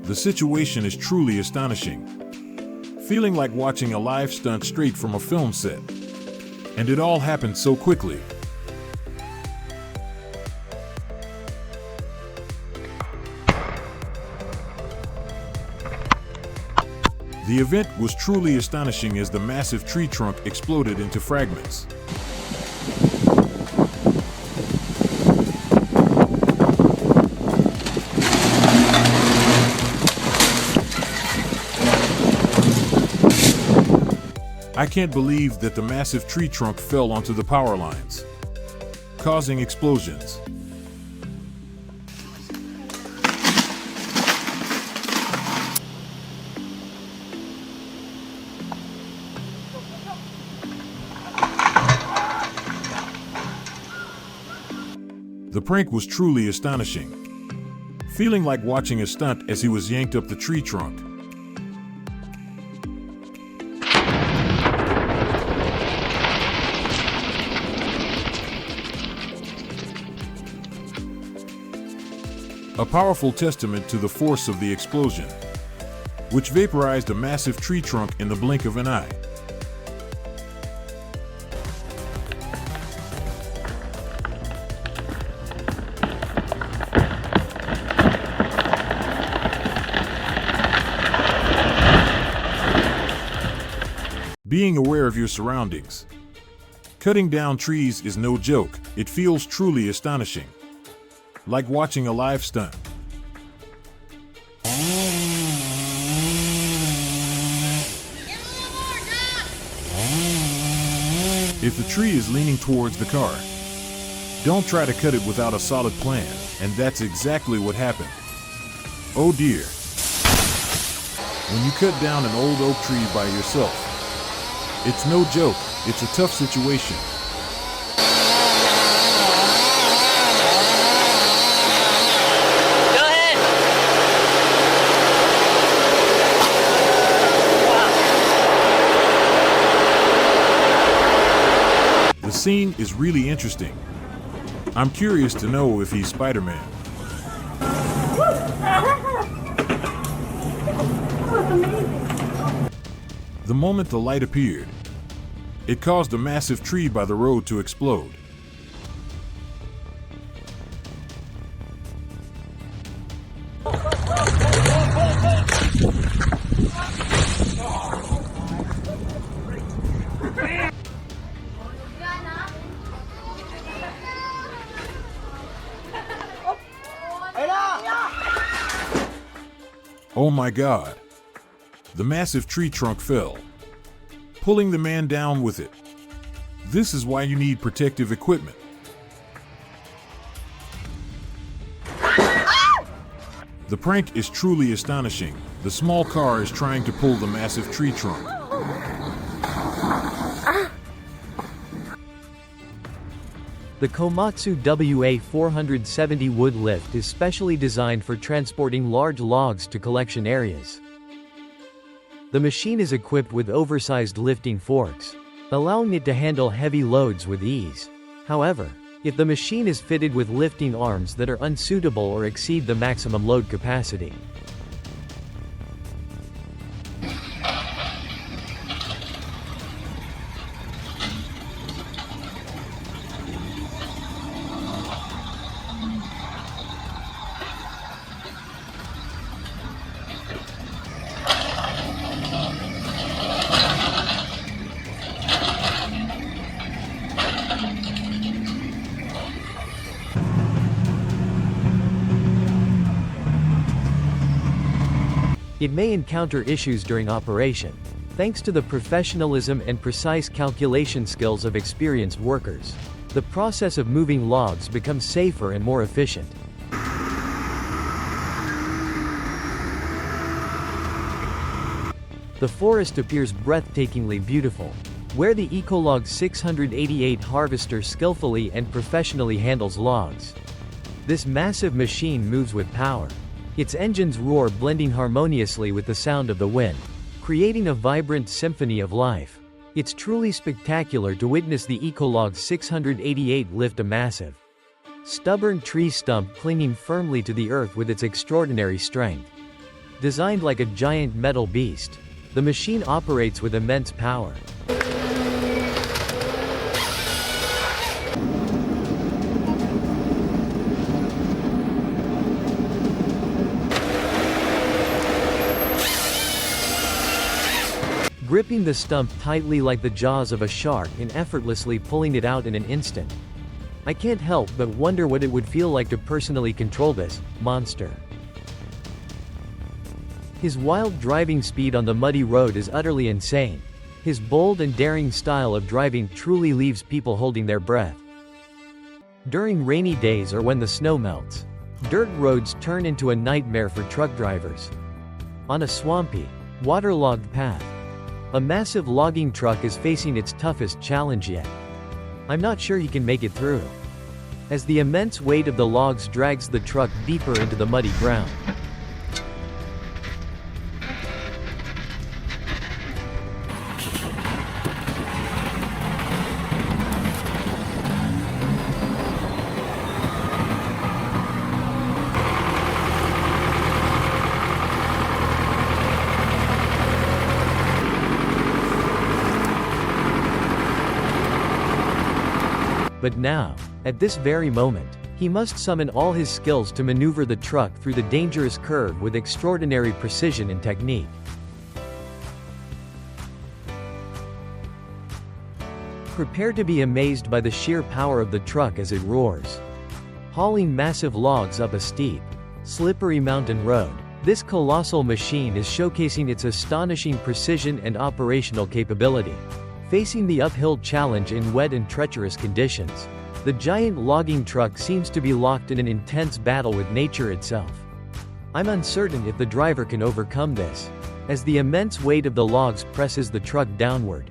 The situation is truly astonishing, feeling like watching a live stunt straight from a film set. And it all happened so quickly. The event was truly astonishing as the massive tree trunk exploded into fragments. I can't believe that the massive tree trunk fell onto the power lines, causing explosions. The prank was truly astonishing, feeling like watching a stunt as he was yanked up the tree trunk. A powerful testament to the force of the explosion, which vaporized a massive tree trunk in the blink of an eye. Being aware of your surroundings. Cutting down trees is no joke. It feels truly astonishing, like watching a live stunt. If the tree is leaning towards the car, don't try to cut it without a solid plan, and that's exactly what happened. Oh dear. When you cut down an old oak tree by yourself, it's no joke. It's a tough situation. The scene is really interesting. I'm curious to know if he's Spider-Man. The moment the light appeared, it caused a massive tree by the road to explode. Oh my God! The massive tree trunk fell, pulling the man down with it. This is why you need protective equipment. The prank is truly astonishing. The small car is trying to pull the massive tree trunk. The Komatsu WA470 wood lift is specially designed for transporting large logs to collection areas. The machine is equipped with oversized lifting forks, allowing it to handle heavy loads with ease. However, if the machine is fitted with lifting arms that are unsuitable or exceed the maximum load capacity, it may encounter issues during operation. Thanks to the professionalism and precise calculation skills of experienced workers, the process of moving logs becomes safer and more efficient. The forest appears breathtakingly beautiful, where the Ecolog 688 harvester skillfully and professionally handles logs. This massive machine moves with power. Its engines roar, blending harmoniously with the sound of the wind, creating a vibrant symphony of life. It's truly spectacular to witness the Ecolog 688 lift a massive, stubborn tree stump clinging firmly to the earth with its extraordinary strength. Designed like a giant metal beast, the machine operates with immense power. Gripping the stump tightly like the jaws of a shark and effortlessly pulling it out in an instant. I can't help but wonder what it would feel like to personally control this monster. His wild driving speed on the muddy road is utterly insane. His bold and daring style of driving truly leaves people holding their breath. During rainy days or when the snow melts, dirt roads turn into a nightmare for truck drivers. On a swampy, waterlogged path, a massive logging truck is facing its toughest challenge yet. I'm not sure he can make it through, as the immense weight of the logs drags the truck deeper into the muddy ground. But now, at this very moment, he must summon all his skills to maneuver the truck through the dangerous curve with extraordinary precision and technique. Prepare to be amazed by the sheer power of the truck as it roars. Hauling massive logs up a steep, slippery mountain road, this colossal machine is showcasing its astonishing precision and operational capability. Facing the uphill challenge in wet and treacherous conditions, the giant logging truck seems to be locked in an intense battle with nature itself. I'm uncertain if the driver can overcome this, as the immense weight of the logs presses the truck downward.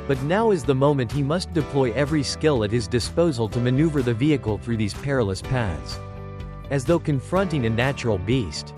But now is the moment he must deploy every skill at his disposal to maneuver the vehicle through these perilous paths. As though confronting a natural beast,